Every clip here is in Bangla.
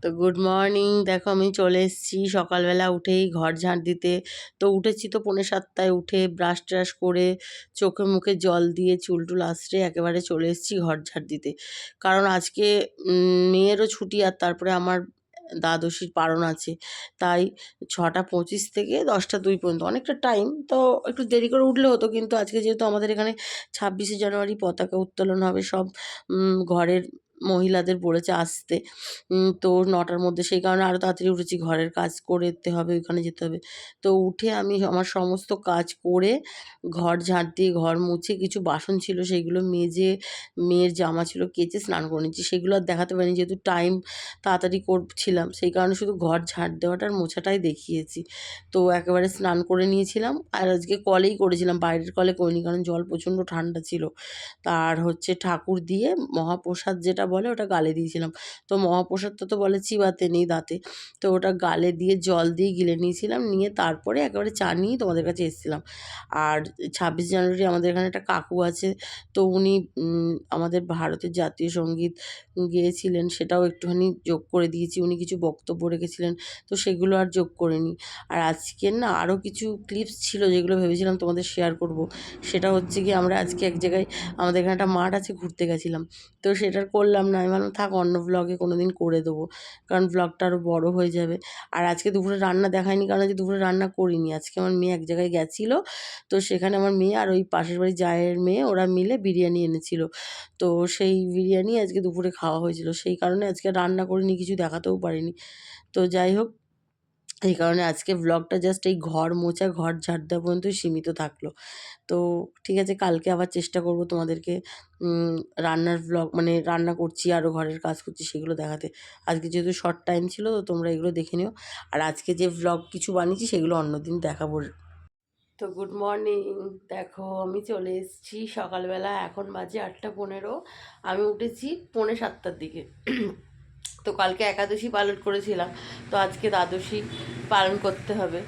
তো গুড মর্নিং। দেখো আমি চলে এসেছি সকালবেলা উঠেই ঘর ঝাঁট দিতে। তো উঠেছি তো 6:45 উঠে ব্রাশ ট্রাশ করে চোখে মুখে জল দিয়ে চুল টুল আঁচড়ে একেবারে চলে এসেছি ঘর ঝাঁট দিতে। কারণ আজকে মেয়েরও ছুটি আর তারপরে আমার দ্বাদশীর পারণ আছে। তাই 6:25 থেকে 10:02 পর্যন্ত অনেকটা টাইম। তো একটু দেরি করে উঠলে হতো, কিন্তু আজকে যেহেতু আমাদের এখানে 26শে জানুয়ারি পতাকা উত্তোলন হবে, সব ঘরের মহিলাদের বলেছে আসতে। তো 9টার মধ্যে, সেই কারণে আরও তাড়াতাড়ি উঠেছি। ঘরের কাজ করতে হবে, ওইখানে যেতে হবে। তো উঠে আমি আমার সমস্ত কাজ করে ঘর ঝাঁট দিয়ে ঘর মুছে কিছু বাসন ছিল সেইগুলো মেজে, মেয়ের জামা ছিল কেচে স্নান করে নিচ্ছি। সেগুলো আর দেখাতে পারিনি যেহেতু টাইম তাড়াতাড়ি করছিলাম, সেই কারণে শুধু ঘর ঝাঁট দেওয়াটা আর মোছাটাই দেখিয়েছি। তো একেবারে স্নান করে নিয়েছিলাম, আর আজকে কলেই করেছিলাম, বাইরের কলে করিনি কারণ জল প্রচণ্ড ঠান্ডা ছিল। তার হচ্ছে ঠাকুর দিয়ে মহাপ্রসাদ যেটা বলে ওটা গালে দিয়েছিলাম। তো মহাপ্রসাদটা তো বলে চিবাতে নেই দাঁতে, তো ওটা গালে দিয়ে জল দিয়ে গিলে নিয়েছিলাম, নিয়ে তারপরে একেবারে চা নিয়ে তোমাদের কাছে এসেছিলাম। আর 26 জানুয়ারি আমাদের এখানে একটা কাকু আছে, তো উনি আমাদের ভারতের জাতীয় সঙ্গীত গেয়েছিলেন, সেটাও একটুখানি যোগ করে দিয়েছি। উনি কিছু বক্তব্য রেখেছিলেন, তো সেগুলো আর যোগ করিনি। আর আজকের না আরও কিছু ক্লিপস ছিল যেগুলো ভেবেছিলাম তোমাদের শেয়ার করব। সেটা হচ্ছে কি, আমরা আজকে এক জায়গায়, আমাদের এখানে একটা মাঠ আছে, ঘুরতে গেছিলাম। তো সেটার করলাম না, আমি ভাবলাম থাক অন্য ব্লগে কোনো দিন করে দেবো, কারণ ব্লগটা আরও বড় হয়ে যাবে। আর আজকে দুপুরে রান্না দেখায়নি, কারণ আজকে দুপুরে রান্না করিনি। আজকে আমার মেয়ে এক জায়গায় গেছিলো, তো সেখানে আমার মেয়ে আর ওই পাশের বাড়ির জায়ের মেয়ে ওরা মিলে বিরিয়ানি এনেছিল। তো সেই বিরিয়ানি আজকে দুপুরে খাওয়া হয়েছিল, সেই কারণে আজকে রান্না করিনি, কিছু দেখাতেও পারিনি। তো যাই হোক, এই কারণে আজকে ব্লগটা জাস্ট এই ঘর মোছা ঘর ঝাড় দেওয়া পর্যন্তই সীমিত থাকলো। তো ঠিক আছে, কালকে আবার চেষ্টা করব তোমাদেরকে রান্নার ব্লগ, মানে রান্না করছি আরও ঘরের কাজ করছি সেগুলো দেখাতে। আজকে যেহেতু শর্ট টাইম ছিল, তো তোমরা এগুলো দেখে নিও। আর আজকে যে ব্লগ কিছু বানিয়েছি সেগুলো অন্যদিন দেখাবো। তো গুড মর্নিং। দেখো আমি চলে এসেছি সকালবেলা, এখন বাজে 8:15। আমি উঠেছি 6:45 দিকে। তো কালকে একাদশী পালন করেছিলাম, তো আজকে দ্বাদশী পালন করতে হবে।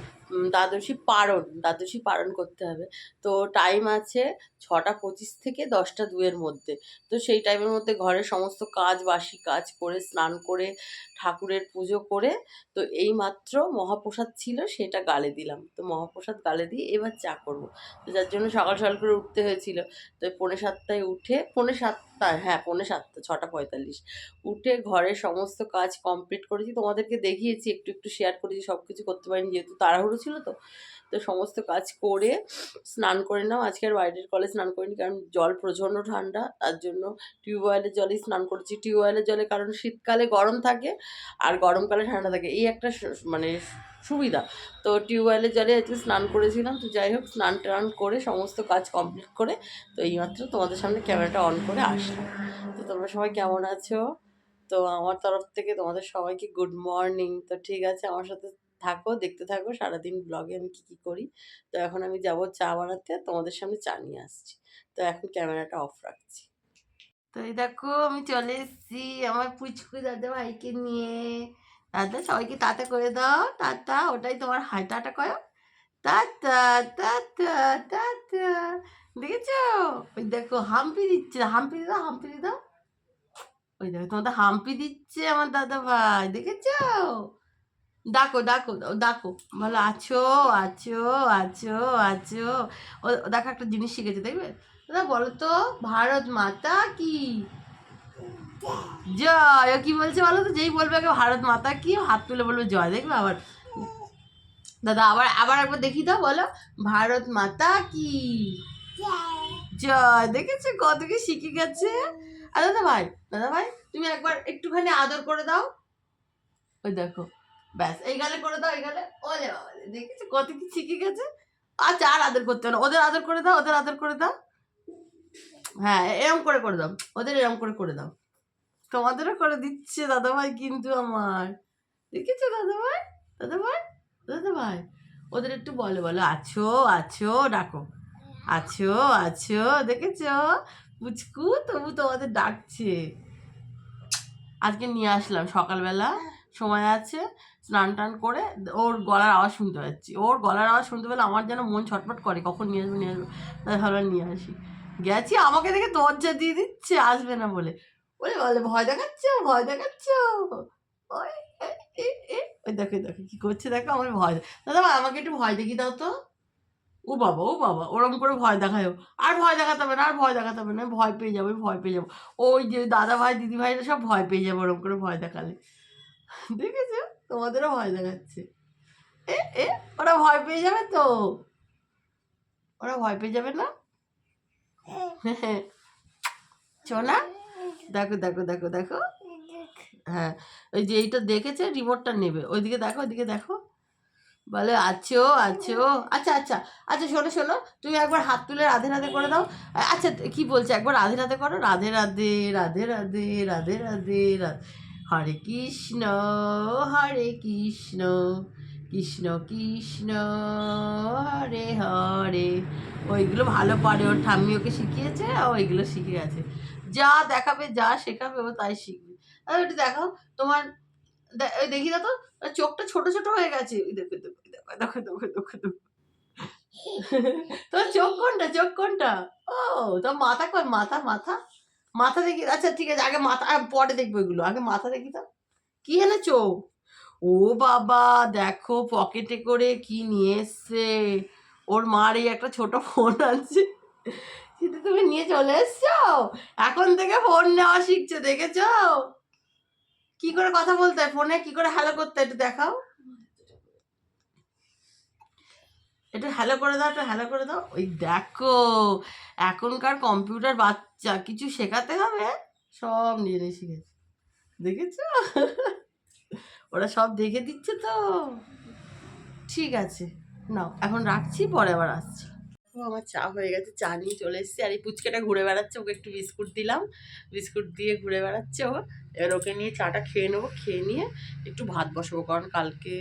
দ্বাদশী পালন করতে হবে। তো টাইম আছে 6:25 থেকে 10:02 মধ্যে। তো সেই টাইমের মধ্যে ঘরের সমস্ত কাজ, বাসি কাজ করে স্নান করে ঠাকুরের পুজো করে, তো এই মাত্র মহাপ্রসাদ ছিল সেটা গালে দিলাম। তো মহাপ্রসাদ গালে দিয়ে এবার চা করবো, তো যার জন্য সকাল সকাল করে উঠতে হয়েছিল। তো 6:45 উঠে, 6:45, হ্যাঁ 6:45, 6:45 উঠে ঘরের সমস্ত কাজ কমপ্লিট করেছি। তোমাদেরকে দেখিয়েছি, একটু একটু শেয়ার করেছি, সব কিছু করতে পারিনি যেহেতু তাড়াহুড়ো ছিল। তো তো সমস্ত কাজ করে স্নান করে নাও। আজকে আর বাইরের কলে স্নান করিনি, কারণ জল প্রচণ্ড ঠান্ডা, তার জন্য টিউবওয়েলের জলেই স্নান করেছি। টিউবওয়েলের জলে কারণ শীতকালে গরম থাকে আর গরমকালে ঠান্ডা থাকে, এই একটা মানে সুবিধা। তো টিউবওয়েলের জলে আজকে স্নান করেছিলাম। তো যাই হোক, স্নান টান করে সমস্ত কাজ কমপ্লিট করে, তো এইমাত্র তোমাদের সামনে ক্যামেরাটা অন করে আসলাম। তো তোমরা সবাই কেমন আছো? তো আমার তরফ থেকে তোমাদের সবাইকে গুড মর্নিং। তো ঠিক আছে, আমার সাথে থাকো, দেখতে থাকো সারাদিন ব্লগে আমি কী কী করি। তো এখন আমি যাব চা বানাতে, তোমাদের সামনে চা নিয়ে আসছি। তো এখন ক্যামেরাটা অফ রাখছি। তো এই দেখো আমি চলে এসেছি আমার পুচকু দাদা ভাইকে নিয়ে। দাদা সবাইকে টাটা করে দাও, টাটা, ওটাই তোমার হাই, টাটা করো, টাটা টাটা টাটা। দেখেছো? ওই দেখো হাম্পি দিচ্ছে, হাম্পি দাও, হাম্পি দাও। ওই দেখো তোমাদের হাম্পি দিচ্ছে আমার দাদা ভাই, দেখেছো? ডাকো ডাকো ডাকো, বলো আছো আছো আছো আছো। ও দেখো একটা জিনিস শিখেছে, দেখবে দাদা? বলো তো, ভারত মাতা কি জয়। ও কি বলছে বলো তো? যেই বলবে আগে ভারত মাতা কি, হাত তুলে বলবে জয়, দেখবে? আবার দাদা আবার আবার একবার দেখি দাও, বলো ভারত মাতা কি জয়। দেখেছো কত কি শিখে গেছে। আর দাদা ভাই, দাদা ভাই তুমি একবার একটুখানি আদর করে দাও। ওই দেখো, ব্যাস এই গালে করে দাও, এই গালে। ওলে বাবা, দেখেছো কত কি শিখে গেছে। আচ্ছা আর আদর করতে হবে না, ওদের আদর করে দাও, ওদের আদর করে দাও। হ্যাঁ এরম করে দাও, ওদের এরম করে দাও। তোমাদেরও করে দিচ্ছে দাদা ভাই কিন্তু আমার, দেখেছো দাদা ভাই? দাদা ভাই, দাদা ভাই ওদের একটু বলো, বলো আছো আছো, ডাকো আছো আছো। দেখেছো পুচকু তবু তোমাদের ডাকছে। আজকে নিয়ে আসলাম সকালবেলা, সময় আছে, স্নান টান করে ওর গলার আওয়াজ শুনতে পাচ্ছি। ওর গলার আওয়াজ শুনতে পেলে আমার যেন মন ছটফট করে, কখন নিয়ে আসবো নিয়ে আসবো। তাই ভাবলাম নিয়ে আসি। গেছি, আমাকে দেখে দরজা দিয়ে দিচ্ছে আসবে না বলে। বলে বলে ভয় দেখাচ্ছ, ভয় দেখাচ্ছ। ওই ওই দেখো দেখো কি করছে দেখো, আমার ভয়। দাদা ভাই আমাকে একটু ভয় দেখিয়ে দাও তো। ও বাবা ও বাবা, ওরকম করে ভয় দেখায়। আর ভয় দেখাতে হবে না, আর ভয় দেখাতে হবে না, আমি ভয় পেয়ে যাবো, আমি ভয় পেয়ে যাবো। ওই যে দাদা ভাই দিদি ভাইরা সব ভয় পেয়ে যাবে ওরকম করে ভয় দেখালে। দেখেছো, তোমাদেরও ভয় দেখাচ্ছে। এ এ ওরা ভয় পেয়ে যাবে তো, ওরা ভয় পেয়ে যাবে না। শোনা, দেখো দেখো দেখো দেখো। হ্যাঁ, ওই যে এইটা দেখেছে রিমোটটা নেবে, ওইদিকে দেখো, ওইদিকে দেখো, বলে আছো আছো। আচ্ছা আচ্ছা আচ্ছা, শোনো শোনো, তুমি একবার হাত তুলে রাধে রাধে করে দাও। আচ্ছা কি বলছে, একবার রাধে রাধে করো, রাধে রাধে রাধে রাধে রাধে রাধে রাধে। হরে কৃষ্ণ হরে কৃষ্ণ কৃষ্ণ কৃষ্ণ হরে হরে। ওইগুলো ভালো পারে, ওর ঠাম্মি ওকে শিখিয়েছে, ওইগুলো শিখে গেছে। যা দেখাবে যা শেখাবে ও তাই শিখবে। একটু দেখাও তোমার, ওই দেখি না তো, চোখটা ছোট ছোট হয়ে গেছে। দেখো দেখো দেখো দেখো দেখো দেখো দেখো। তোর চোখ কোনটা, চোখ কোনটা? ও তোর মাথা কই, মাথা মাথা মাথা দেখি। আচ্ছা ঠিক আছে, আগে মাথা, পরে দেখবো এগুলো, আগে মাথা দেখি তো। কি এনেছো? ও বাবা দেখো পকেটে করে কি নিয়ে এসছে। ওর মার এই একটা ছোট ফোন আছে, সেটা তুমি নিয়ে চলে এসছো। এখন থেকে ফোন নেওয়া শিখছে, দেখেছো কি করে কথা বলতে হয় ফোনে, কি করে হ্যালো করতে হয়, একটু দেখাও। একটু হ্যালো করে দাও, একটু হ্যালো করে দাও। ওই দেখো, এখনকার কম্পিউটার বাচ্চা, কিছু শেখাতে হবে সব নিজে শিখেছে, দেখেছো। ওরা সব দেখে দিচ্ছে তো। ঠিক আছে, নাও এখন রাখছি, পরে আবার আসছি। ও আমার চা হয়ে গেছে, চা নিয়ে চলে এসেছি। আর এই পুচকেটা ঘুরে বেড়াচ্ছে, ওকে একটু বিস্কুট দিলাম, বিস্কুট দিয়ে ঘুরে বেড়াচ্ছে ও। এবার ওকে নিয়ে চাটা খেয়ে নেবো, খেয়ে নিয়ে একটু ভাত বসাবো, কারণ কালকে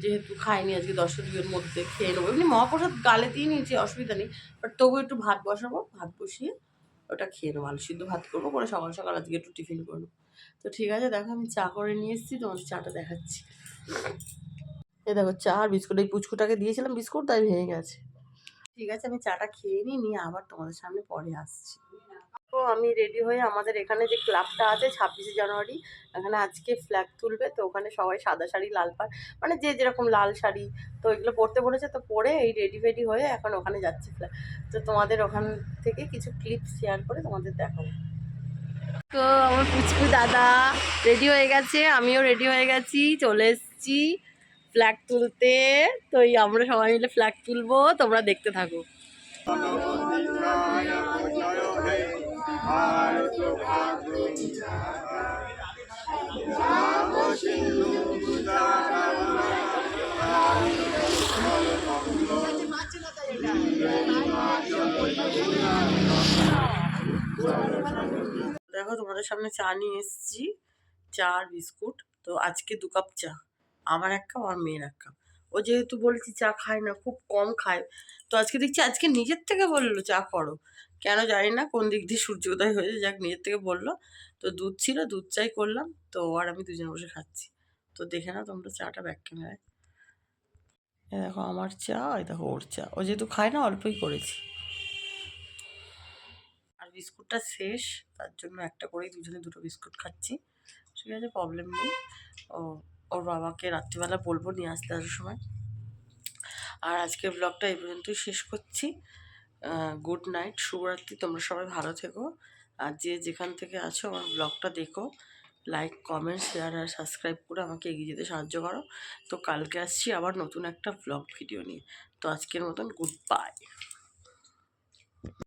যেহেতু খাইনি, আজকে 10-2-এর মধ্যে খেয়ে নেবো। এমনি মহাপ্রসাদ গালে দিয়ে নিয়েছি, অসুবিধা নেই, বাট তবু একটু ভাত বসাবো, ভাত বসিয়ে ওটা খেয়ে নেবো, আলু সিদ্ধ ভাত করবো, করে সকাল সকাল আজকে একটু টিফিন করবো। তো ঠিক আছে, দেখো আমি চা করে নিয়ে এসেছি, তোমাদের চাটা দেখাচ্ছি। এই দেখো চা আর বিস্কুট, এই পুচকুটাকে দিয়েছিলাম বিস্কুট, তাই ভেঙে গেছে। ঠিক আছে, আমি চাটা খেয়ে নিয়ে আবার তোমাদের সামনে পরে আসছি। তো আমি রেডি হয়ে, আমাদের এখানে যে ক্লাবটা আছে 26শে জানুয়ারি, এখানে আজকে ফ্ল্যাগ তুলবে, তো ওখানে সবাই সাদা শাড়ি লাল পাড়, মানে যে যেরকম লাল শাড়ি, তো এগুলো পরতে বলেছে, তো পরে এই রেডি ফেডি হয়ে এখন ওখানে যাচ্ছে ফ্ল্যাগ। তো তোমাদের ওখান থেকে কিছু ক্লিপ শেয়ার করে তোমাদের দেখাবো। তো আমার পুচকু দাদা রেডি হয়ে গেছে, আমিও রেডি হয়ে গেছি, চলে এসেছি ফ্ল্যাগ তুলতে। তো এই আমরা সবাই মিলে ফ্ল্যাগ তুলবো, তোমরা দেখতে থাকো। দেখো তোমাদের সামনে চা নিয়ে এসেছি, চা আর বিস্কুট। তো আজকে 2 কাপ চা, আমার 1 কাপ, আমার মেয়ের 1 কাপ। ও যেহেতু বলেছি চা খায় না, খুব কম খায়, তো আজকে দেখছি আজকে নিজের থেকে বললো চা করো, কেন জানি না কোন দিক দিয়ে সূর্যোদয় হয়েছে, যাক নিজের থেকে বললো। তো দুধ ছিল, দুধ চাই করলাম, তো আর আমি দুজন বসে খাচ্ছি। তো দেখে নাও তোমরা চাটা ব্যাক ক্যামেরায়। দেখো আমার চা, এই দেখো ওর চা, ও যেহেতু খায় না অল্পই করেছি। আর বিস্কুটটা শেষ, তার জন্য একটা করেই দুজনে 2টো বিস্কুট খাচ্ছি। ঠিক আছে, প্রবলেম নেই। ও ওর বাবাকে রাত্রিবেলা বলবো নিয়ে আসতে আসার সময়। আর আজকের ব্লগটা এই পর্যন্তই শেষ করছি। গুড নাইট, শুভরাত্রি, তোমরা সবাই ভালো থেকো। আর যে যেখান থেকে আছো আমার ব্লগটা দেখো, লাইক কমেন্ট শেয়ার আর সাবস্ক্রাইব করে আমাকে এগিয়ে যেতে সাহায্য করো। তো কালকে আসছি আবার নতুন একটা ব্লগ ভিডিও নিয়ে। তো আজকের মতন গুড বাই।